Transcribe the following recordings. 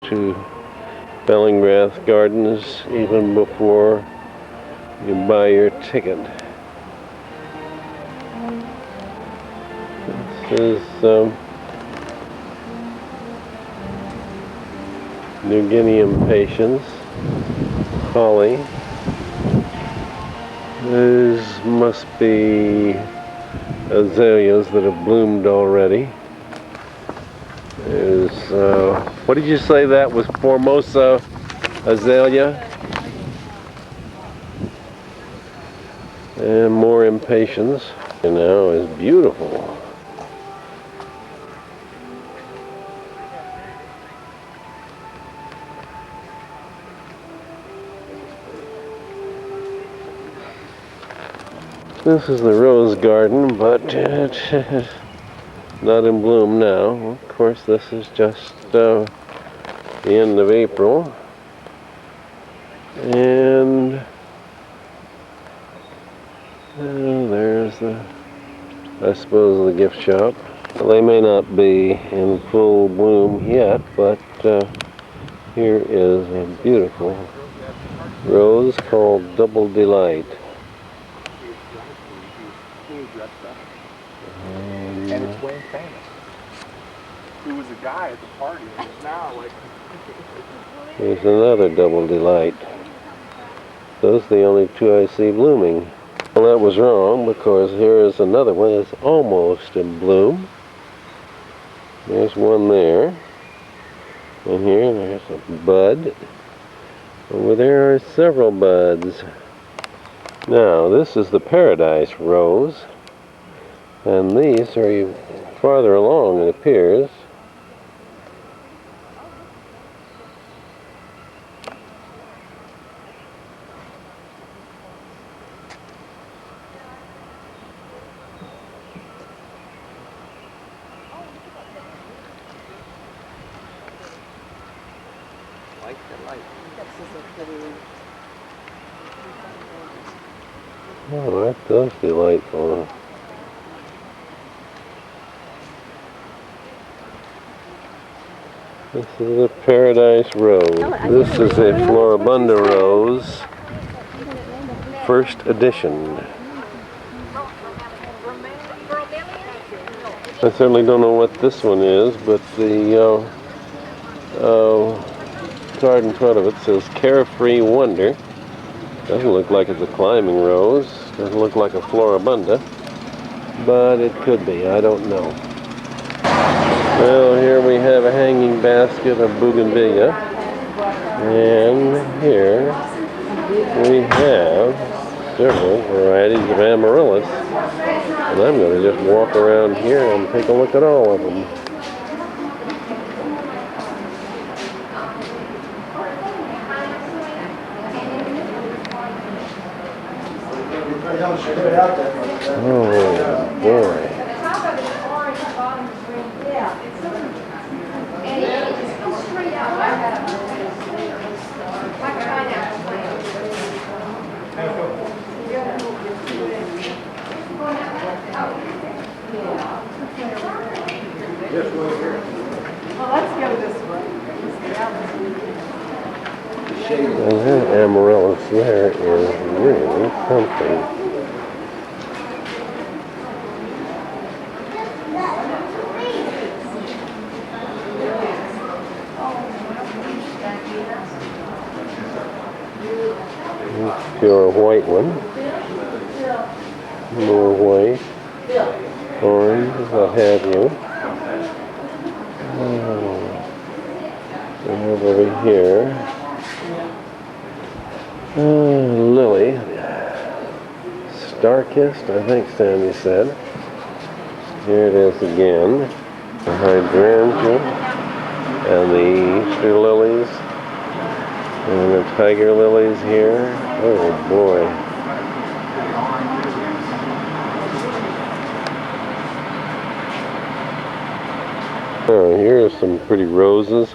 to Bellingrath Gardens even before you buy your ticket. This is New Guinea impatiens, holly. These must be azaleas that have bloomed already. There's, what did you say that was? Formosa azalea? And more impatiens. And now is beautiful. This is the rose garden, but it's not in bloom now. Of course, this is just the end of April. And there's I suppose, the gift shop. Well, they may not be in full bloom yet, but here is a beautiful rose called Double Delight. And it's Wayne Famous, who was a guy at the party, and is now like... Here's another Double Delight. Those are the only two I see blooming. Well, that was wrong, because here is another one that's almost in bloom. There's one there. And here, there's a bud. Over there are several buds. Now, this is the Paradise Rose. And these are farther along, it appears. Oh, that does delightful. This is a Paradise Rose. This is a Floribunda Rose, first edition. I certainly don't know what this one is, but the card in front of it says Carefree Wonder. Doesn't look like it's a climbing rose. Doesn't look like a Floribunda, but it could be. I don't know. Well, here we have a hanging basket of bougainvillea, and here we have several varieties of amaryllis, and I'm going to just walk around here and take a look at all of them. Oh boy. Well, let's go this way. And that amaryllis there is really something. Pure white one. More white. Orange, what have you. We have over here lily. Star-kissed, I think Sandy said. Here it is again. The hydrangea and the Easter lilies. And the tiger lilies here. Oh boy. Oh, here are some pretty roses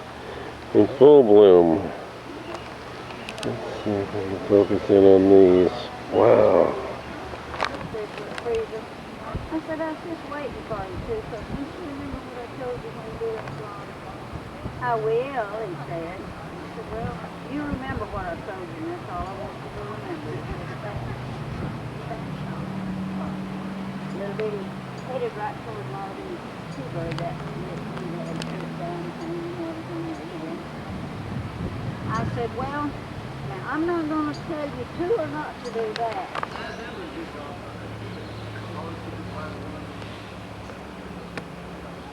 in full bloom. Let's see if I can focus in on these. Wow. I said, I was just waiting for you to, so you remember what I told you when we were gone. I will, he said. He said, well, you remember what I told you, and that's all I want you to remember. Little bitty, headed right toward Marvin Seabury, that he had church downtown and everything. I said, well, now I'm not going to tell you to or not to do that.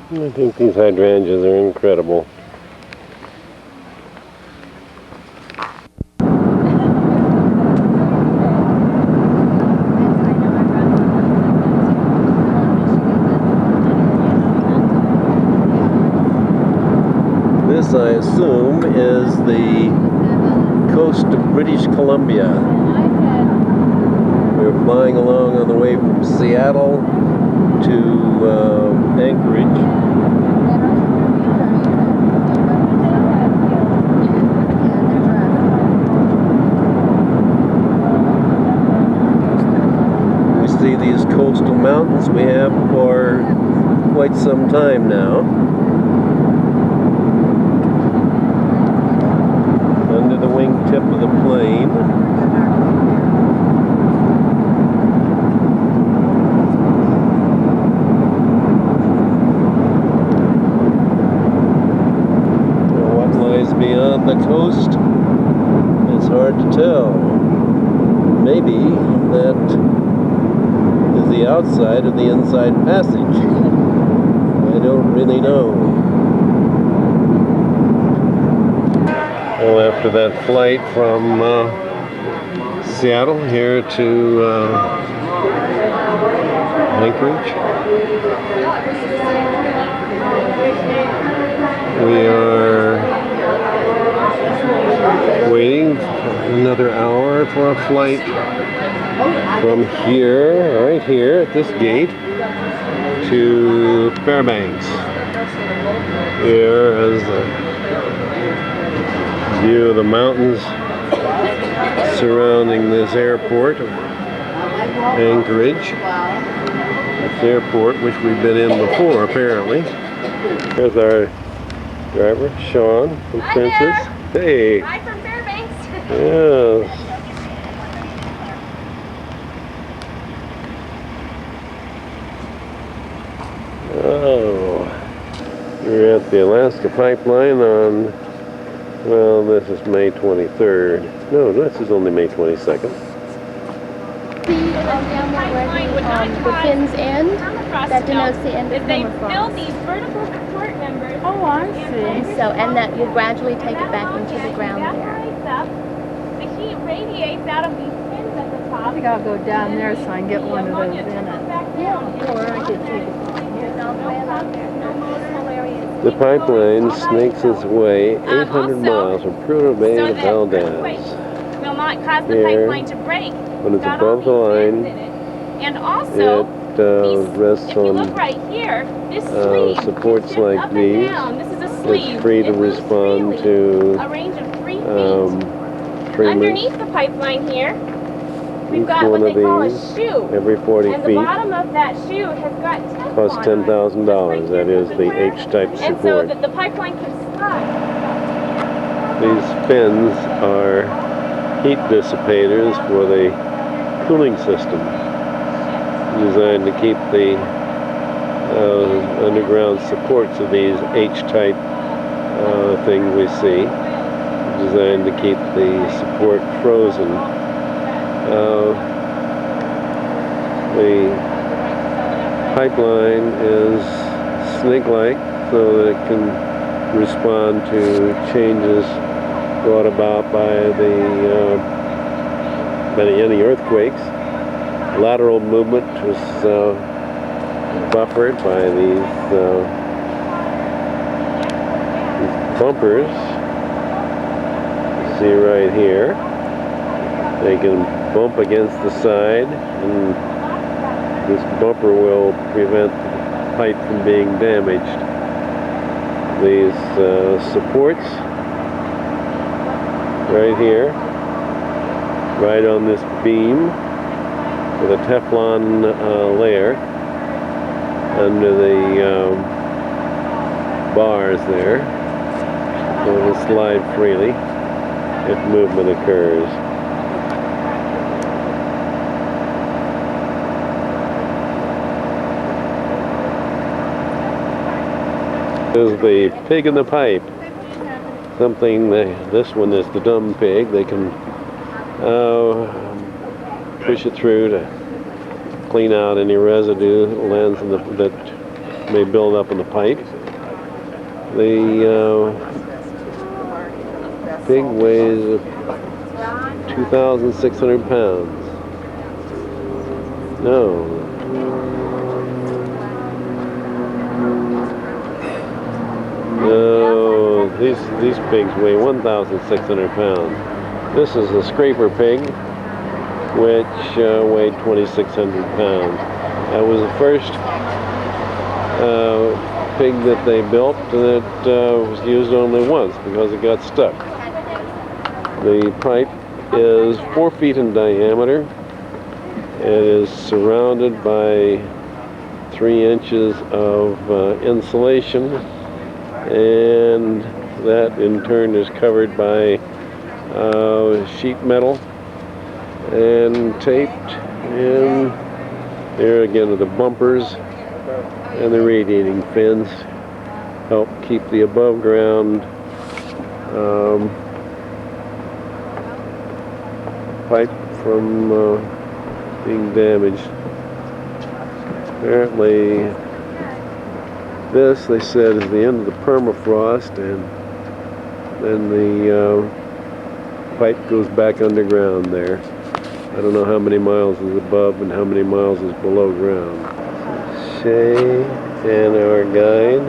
I think these hydrangeas are incredible. This, I assume, is the coast of British Columbia. We're flying along on the way from Seattle to Anchorage. We see these coastal mountains we have for quite some time now. Under the wingtip of the plane. Now, what lies beyond the coast? It's hard to tell. Maybe that is the outside of the inside passage. I don't really know. Well, after that flight from Seattle here to Anchorage, we are waiting another hour for a flight from here, right here at this gate, to Fairbanks. Here is the view of the mountains surrounding this airport of Anchorage. This airport, which we've been in before, apparently. Here's our driver, Sean from Princess. Hey. Hi from Fairbanks. Yes. Oh. We're at the Alaska Pipeline on, well, this is May 23rd. No, this is only May 22nd. Down there where the fins end, that denotes the end of They permafrost. fill these vertical support members. Oh, I see. So, and that you gradually take it back into the ground there. The heat radiates out of these fins at the top. I think I'll go down there so I can get one of those in it. Yeah, or I could take it all the way along there. No motorable areas. The pipeline snakes its way 800 miles from Prudhoe Bay so to that Valdez. will not cause the Here, pipeline to break. when it's Got all above the these fins line, in it. And also, it rests if you look on right here, this sleeve supports shifts like up and these. down. This is a sleeve. It's free to It moves respond freely. to A range of 3 feet. tremors. Underneath the pipeline here, we've Each got one what they of call a these, shoe. every 40 And the feet, bottom of that shoe has got Teflon costs on it. $10,000. That is the H-type And so support. that the pipeline can slide. These fins are heat dissipators for the cooling system, designed to keep the underground supports of these H-type thing we see, designed to keep the support frozen. The pipeline is snake-like so that it can respond to changes brought about by any earthquakes. Lateral movement was buffered by these bumpers. You see right here. They can bump against the side, and this bumper will prevent the pipe from being damaged. These supports right here, right on this beam, with a Teflon layer under the bars there. It will slide freely if movement occurs. This is the pig in the pipe. Something, this one is the dumb pig. They can push it through to clean out any residue that lands in that may build up in the pipe. The pig weighs 2,600 pounds. No. No, these pigs weigh 1,600 pounds. This is the scraper pig, which weighed 2,600 pounds. That was the first pig that they built, and it was used only once because it got stuck. The pipe is 4 feet in diameter. It is surrounded by 3 inches of insulation, and that in turn is covered by sheet metal and taped, and there again are the bumpers and the radiating fins help keep the above ground pipe from being damaged. Apparently this, they said, is the end of the permafrost, and then the pipe goes back underground there. I don't know how many miles is above and how many miles is below ground. Shay and our guide.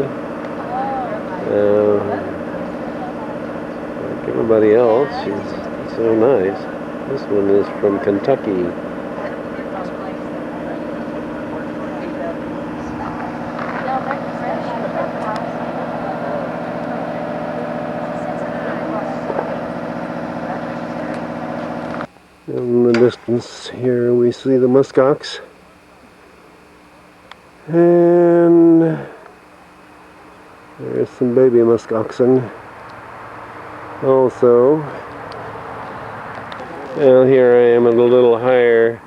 Like everybody else, she's so nice. This one is from Kentucky. In the distance here we see the muskox, and there's some baby muskoxen also. Well, here I am at a little higher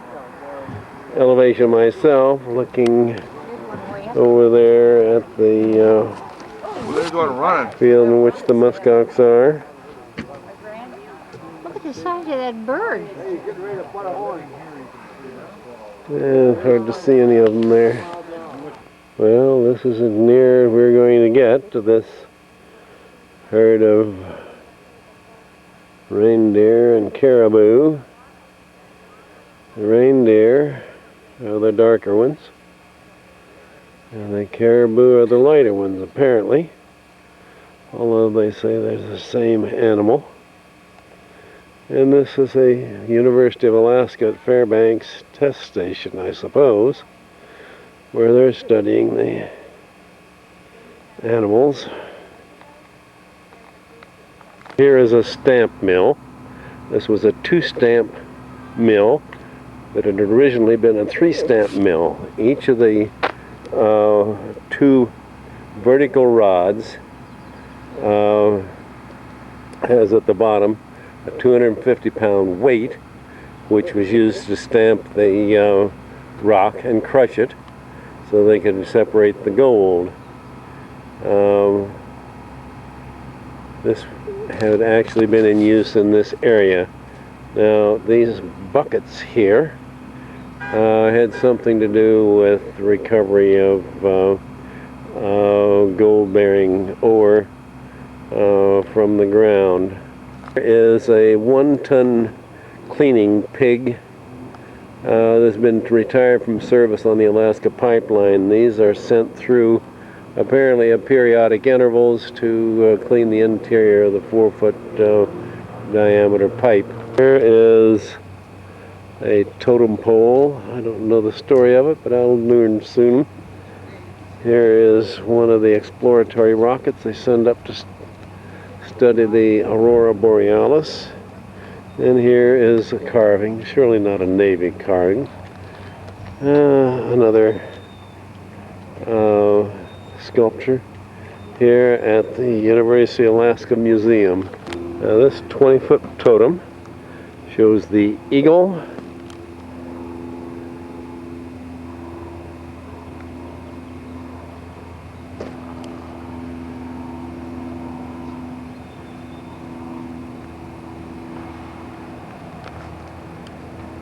elevation myself, looking over there at the field in which the muskox are. The size of that bird. Yeah, it's hard to see any of them there. Well, this is as near as we're going to get to this herd of reindeer and caribou. The reindeer are the darker ones, and the caribou are the lighter ones, apparently, although they say they're the same animal. And this is a University of Alaska at Fairbanks test station, I suppose, where they're studying the animals. Here is a stamp mill. This was a 2-stamp mill that had originally been a 3-stamp mill. Each of the 2 vertical rods has at the bottom a 250-pound weight, which was used to stamp the rock and crush it so they could separate the gold. This had actually been in use in this area. Now, these buckets here had something to do with the recovery of gold-bearing ore from the ground. Is a 1-ton cleaning pig that's been retired from service on the Alaska Pipeline. These are sent through apparently at periodic intervals to clean the interior of the 4-foot diameter pipe. Here is a totem pole. I don't know the story of it, but I'll learn soon. Here is one of the exploratory rockets they send up to study the Aurora Borealis. And here is a carving, surely not a Navy carving. Another sculpture. here at the University of Alaska Museum. Now this 20-foot totem shows the eagle,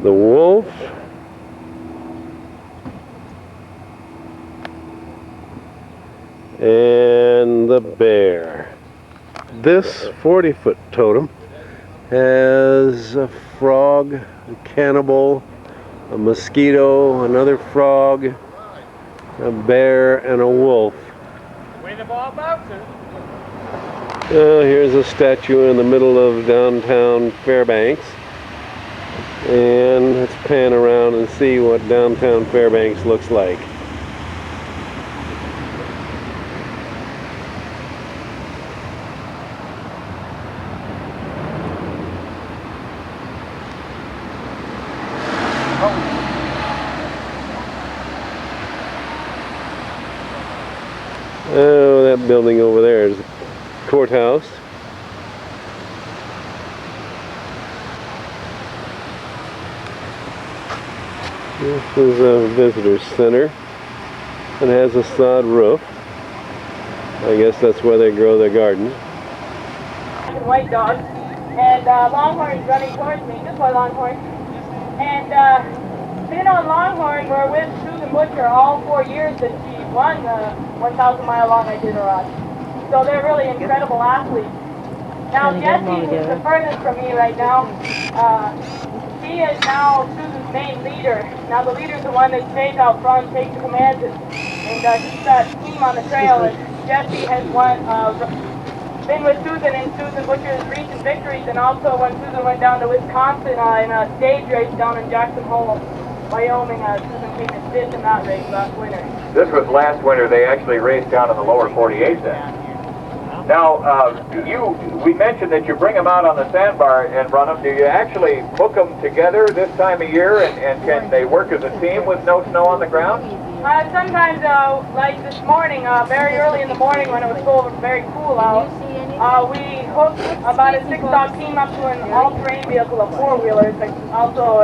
the wolf, and the bear. This 40-foot totem has a frog, a cannibal, a mosquito, another frog, a bear, and a wolf. Way the ball bounces. Here's a statue in the middle of downtown Fairbanks. And let's pan around and see what downtown Fairbanks looks like. Oh, that building over there is the courthouse. This is a visitor center. It has a sod roof. I guess that's where they grow their gardens. White dog, and Longhorn's running towards me. Good boy, Longhorn. And Longhorn were with Susan Butcher all 4 years that she won the 1,000-mile long Iditarod. So they're really incredible athletes. Now Jessie, who's the furthest from me right now, she is now Susan's main leader. Now the leader's the one that stays out front, takes the commands, and keeps that team on the trail. And Jessie has been with Susan in Susan Butcher's recent victories, and also when Susan went down to Wisconsin in a stage race down in Jackson Hole, Wyoming, Susan came in fifth in that race last winter. This was last winter. They actually raced down in the lower 48 then. Now, we mentioned that you bring them out on the sandbar and run them. Do you actually hook them together this time of year, and can they work as a team with no snow on the ground? Sometimes, like this morning, very early in the morning when it was still very cool out, we hooked about a 6-dog team up to an all-terrain vehicle, a four-wheeler. It also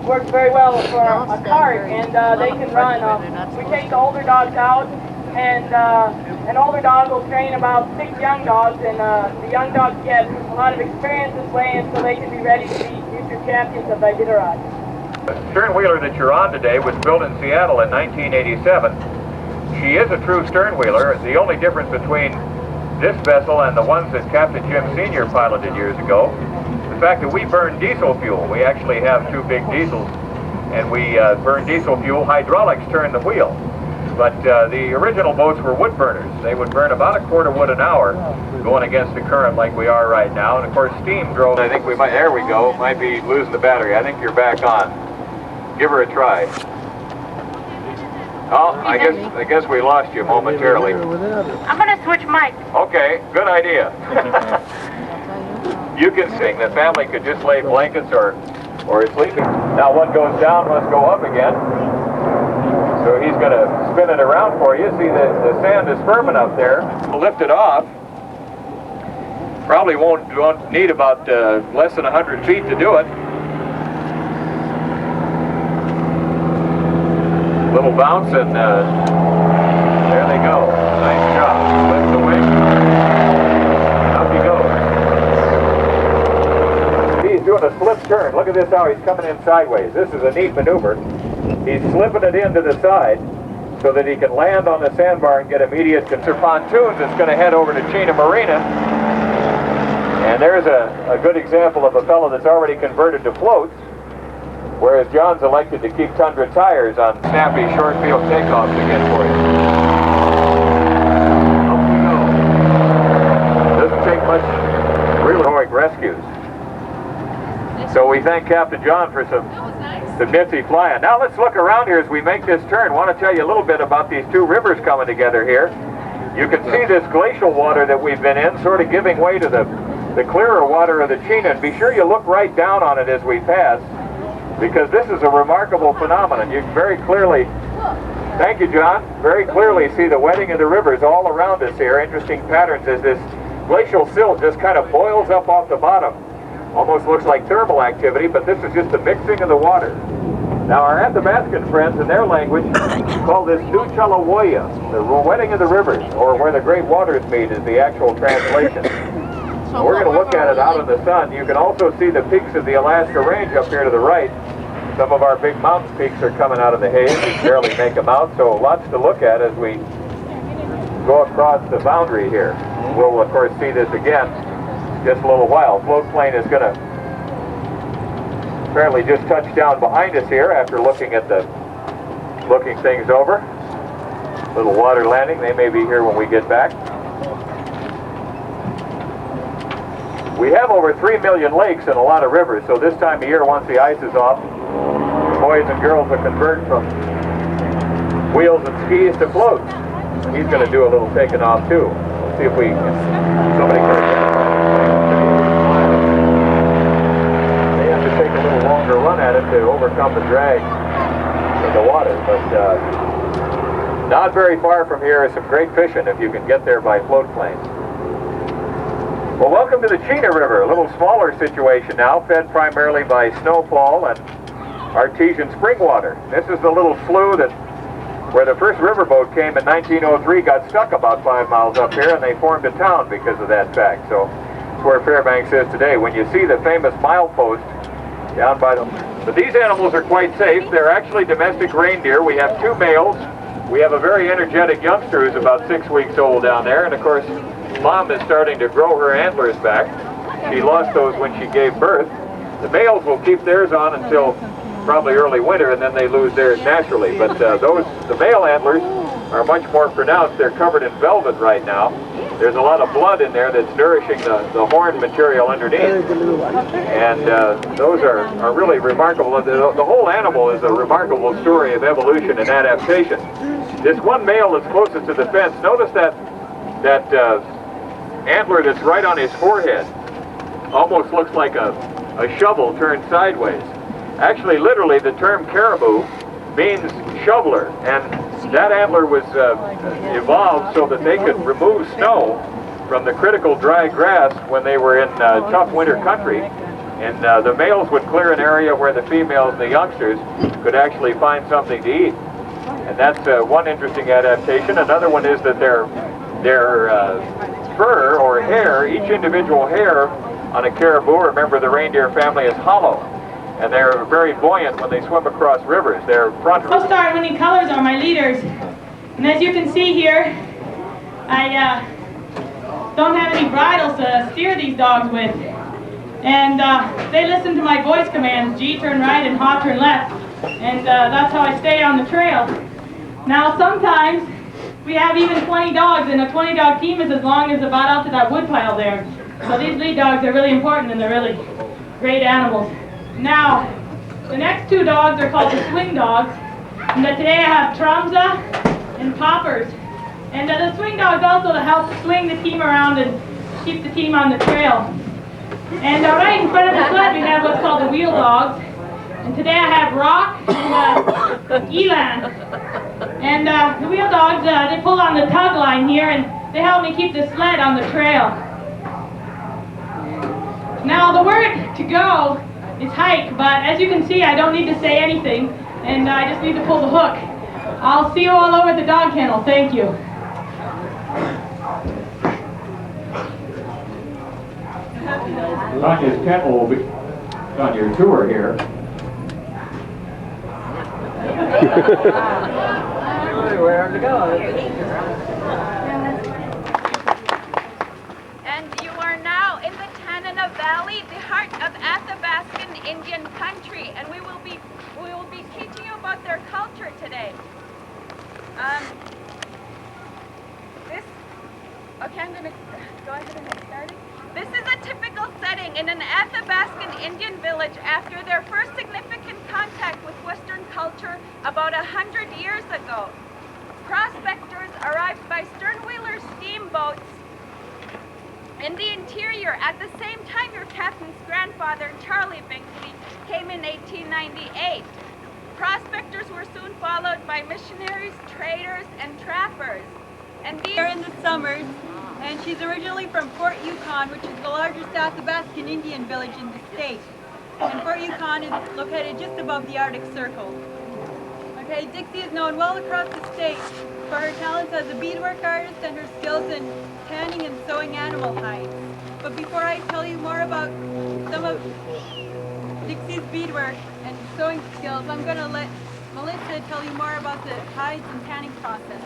works very well for a cart, and they can run. We take the older dogs out, and an older dog will train about 6 young dogs, and the young dogs get a lot of experience this way, and so they can be ready to be future champions of Iditarod. The stern wheeler that you're on today was built in Seattle in 1987. She is a true stern wheeler. The only difference between this vessel and the ones that Captain Jim Sr. piloted years ago, the fact that we burn diesel fuel. We actually have 2 big diesels, and we burn diesel fuel. Hydraulics turn the wheel. But the original boats were wood burners. They would burn about a quart of wood an hour going against the current like we are right now. And of course steam drove. I think we might, there we go, might be losing the battery. I think you're back on. Give her a try. Oh, I guess we lost you momentarily. I'm going to switch mics. Okay, good idea. You can sing. The family could just lay blankets or sleeping. Now what goes down must go up again. So he's going to spin it around for you. See, the sand is firm enough there. Lift it off. Probably won't need about less than 100 feet to do it. Little bounce, and there they go. Nice job. Lift the wing. Up he goes. He's doing a slip turn. Look at this, how he's coming in sideways. This is a neat maneuver. He's slipping it into the side so that he can land on the sandbar and get immediate pontoons. That's going to head over to Chena Marina. And there's a good example of a fellow that's already converted to floats, whereas John's elected to keep Tundra tires on snappy short field takeoffs again for you. Up we go. Doesn't take much real heroic rescues. So we thank Captain John for some nifty flying. Now let's look around here as we make this turn. I want to tell you a little bit about these 2 rivers coming together here. You can see this glacial water that we've been in sort of giving way to the clearer water of the Chena. And be sure you look right down on it as we pass, because this is a remarkable phenomenon. You can very clearly Thank you, John. Very clearly see the wetting of the rivers all around us here. Interesting patterns as this glacial silt just kind of boils up off the bottom. Almost looks like thermal activity, but this is just the mixing of the water. Now, our Athabascan friends, in their language, call this Nuchalawoya, the wetting of the rivers, or where the great waters meet is the actual translation. We're going to look at it out in the sun. You can also see the peaks of the Alaska Range up here to the right. Some of our big mountain peaks are coming out of the haze. We can barely make them out, so lots to look at as we go across the boundary here. We'll, of course, see this again just a little while. Floatplane is going to apparently just touch down behind us here after looking things over. Little water landing. They may be here when we get back. We have over 3 million lakes and a lot of rivers, so this time of year, once the ice is off, boys and girls will convert from wheels and skis to floats. He's going to do a little taking off too. Let's see if somebody can They have to take a little longer run at it to overcome the drag of the water, but not very far from here is some great fishing if you can get there by float planes. Well, welcome to the Chena River, a little smaller situation now, fed primarily by snowfall and artesian spring water. This is the little slough where the first riverboat came in 1903, got stuck about 5 miles up here, and they formed a town because of that fact. So that's where Fairbanks is today. When you see the famous milepost down by the... But these animals are quite safe. They're actually domestic reindeer. We have 2 males. We have a very energetic youngster who's about 6 weeks old down there, and of course, Mom is starting to grow her antlers back. She lost those when she gave birth. The males will keep theirs on until probably early winter, and then they lose theirs naturally. But the male antlers are much more pronounced. They're covered in velvet right now. There's a lot of blood in there that's nourishing the horn material underneath. And those are really remarkable. The whole animal is a remarkable story of evolution and adaptation. This one male that's closest to the fence, notice that antler that's right on his forehead almost looks like a shovel turned sideways. Actually, literally, the term caribou means shoveler, and that antler was evolved so that they could remove snow from the critical dry grass when they were in tough winter country, and the males would clear an area where the females and the youngsters could actually find something to eat. And that's one interesting adaptation. Another one is that their fur or hair, each individual hair on a caribou, remember the reindeer family, is hollow. And they're very buoyant when they swim across rivers. Their front... Coast Guard winning colors are my leaders. And as you can see here, I don't have any bridles to steer these dogs with. And they listen to my voice commands, G turn right and Ha turn left. And that's how I stay on the trail. Now sometimes we have even 20 dogs, and a 20-dog team is as long as about out to that wood pile there. So these lead dogs are really important, and they're really great animals. Now, the next 2 dogs are called the swing dogs. And today I have Tromsa and Poppers. And the swing dogs also to help swing the team around and keep the team on the trail. And right in front of the sled we have what's called the wheel dogs. And today I have Rock and Elan. And the wheel dogs, they pull on the tug line here, and they help me keep the sled on the trail. Now the word to go is hike, but as you can see, I don't need to say anything, and I just need to pull the hook. I'll see you all over at the dog kennel. Thank you. Tanya's kennel will be on your tour here. Everywhere to go. And you are now in the Tanana Valley, the heart of Athabascan Indian country, and we will be teaching you about their culture today. I'm going to go ahead and get started. This is a typical setting in an Athabascan Indian village after their first significant contact with Western culture about 100 years ago. Prospectors arrived by stern-wheeler steamboats in the interior at the same time your captain's grandfather, Charlie Binkley, came in 1898. prospectors were soon followed by missionaries, traders, and trappers. And these Here in the summers, and she's originally from Fort Yukon, which is the largest Athabascan Indian village in the state. And Fort Yukon is located just above the Arctic Circle. Okay, Dixie is known well across the state for her talents as a beadwork artist and her skills in tanning and sewing animal hides. But before I tell you more about some of Dixie's beadwork and sewing skills, I'm going to let Melissa tell you more about the hides and tanning process.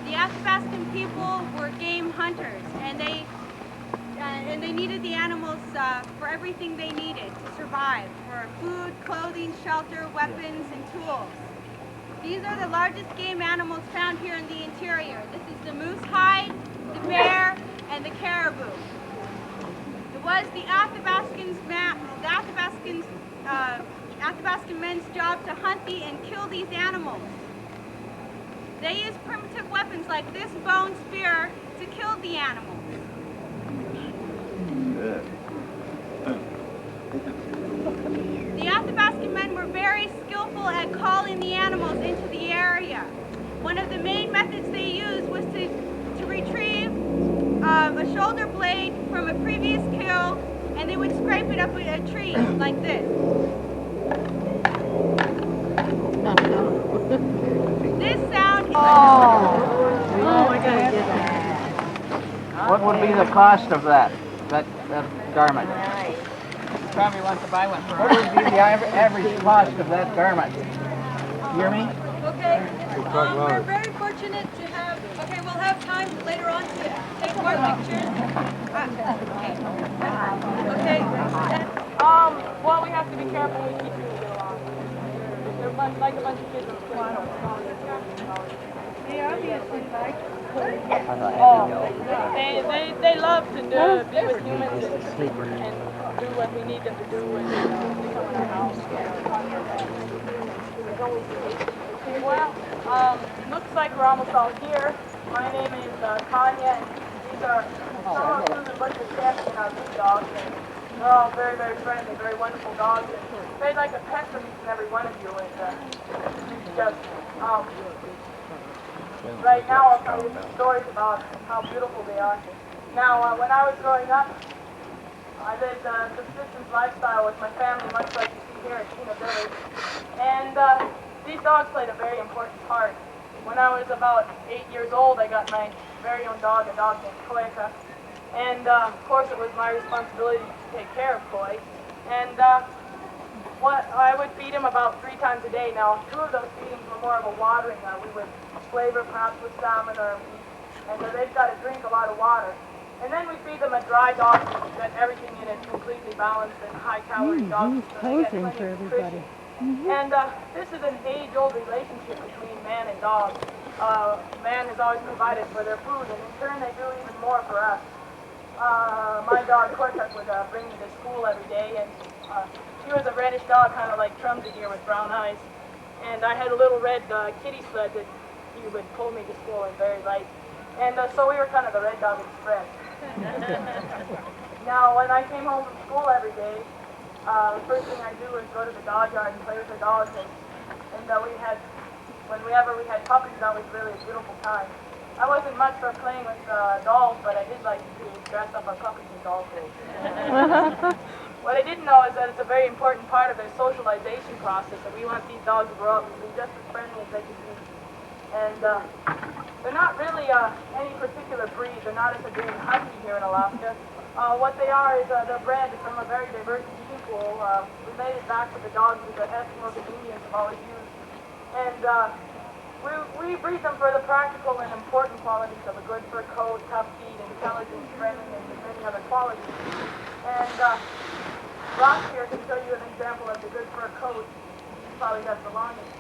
The Athabascan people were game hunters, and they needed the animals for everything they needed to survive, for food, clothing, shelter, weapons, and tools. These are the largest game animals found here in the interior. This is the moose hide, the bear, and the caribou. It was the Athabascan men's job to hunt and kill these animals. They used primitive weapons like this bone spear to kill the animals. The Athabascan men were very skillful at calling the animals into the area. One of the main methods they used was to retrieve a shoulder blade from a previous kill, and they would scrape it up with a tree like this. This sound is... Oh, I gotta get that. What would be the cost of that garment? Probably wants to buy one for What would be the average cost of that garment? You hear me? Okay, we're very fortunate to have, we'll have time later on to take more pictures. Okay. Well, we have to be careful when we keep people get along. They're like a bunch of kids on the They obviously like They love to be with humans and do what we need them to do and they come in our house. Well, looks like we're almost all here. My name is Tanya, and these are some of Susan Butcher's champion, our big dogs. And they're all very, very friendly, very wonderful dogs. And they'd like a pet from each and every one of you. And it's just, right now I'll tell you some stories about how beautiful they are. Now, when I was growing up, I lived a subsistence lifestyle with my family, much like you see here at Kena Village. And these dogs played a very important part. When I was about 8 years old, I got my very own dog, a dog named Koeka. And of course, it was my responsibility to take care of Koi. And I would feed him about 3 times a day. Now, 2 of those feedings were more of a watering. We would flavor perhaps with salmon or meat. And they've got to drink a lot of water. And then we feed them a dry dog food that everything in it is completely balanced and high-calorie dog food. So they get plenty of nutrition. And this is an age-old relationship between man and dog. Man has always provided for their food, and in turn they do even more for us. My dog, Kortuk, would bring me to school every day, and she was a reddish dog, kind of like Trumsy here with brown eyes. And I had a little red kitty sled that he would pull me to school and very light. And so we were kind of the Red Dog Express. Now, when I came home from school every day, the first thing I do was go to the dog yard and play with the dogs. And whenever we had puppies, that was really a beautiful time. I wasn't much for playing with dolls, but I did like to dress up our puppies in doll clothes. What I didn't know is that it's a very important part of their socialization process, and we want these dogs to grow up and be just as friendly as they can be. And they're not really any particular breed. They're not a Siberian Husky here in Alaska. What they are is they're bred from a very diverse gene pool, related back to the dogs that the Eskimos and Indians have always used. And we breed them for the practical and important qualities of a good fur coat, tough feet, intelligence, friendliness, and many other qualities. And Ross here can show you an example of the good fur coat. He probably has the longest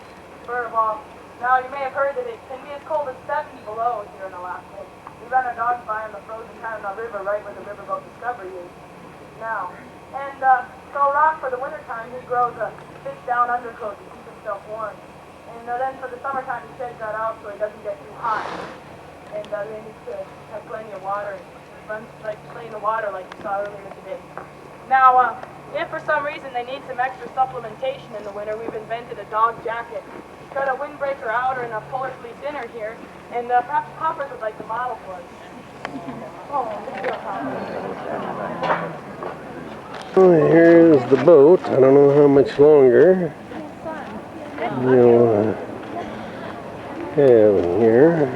fur of all. Now, you may have heard that it can be as cold as 70 below here in Alaska. We run our dogs by on the frozen Tanana River, right where the riverboat Discovery is now. And so Rock, for the wintertime, he grows a thick down undercoat to keep himself warm. And then for the summertime, he sheds that out so he doesn't get too hot. And they need to have plenty of water. He runs like to play in the water like you saw earlier today. Now, if for some reason they need some extra supplementation in the winter, we've invented a dog jacket. It's got a windbreaker outer and a polar fleece inner here, and perhaps Hoppers would like the model for us. Well, here's the boat. I don't know how much longer you'll have here.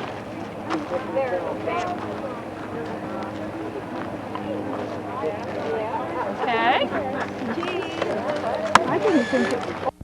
Okay. I didn't think it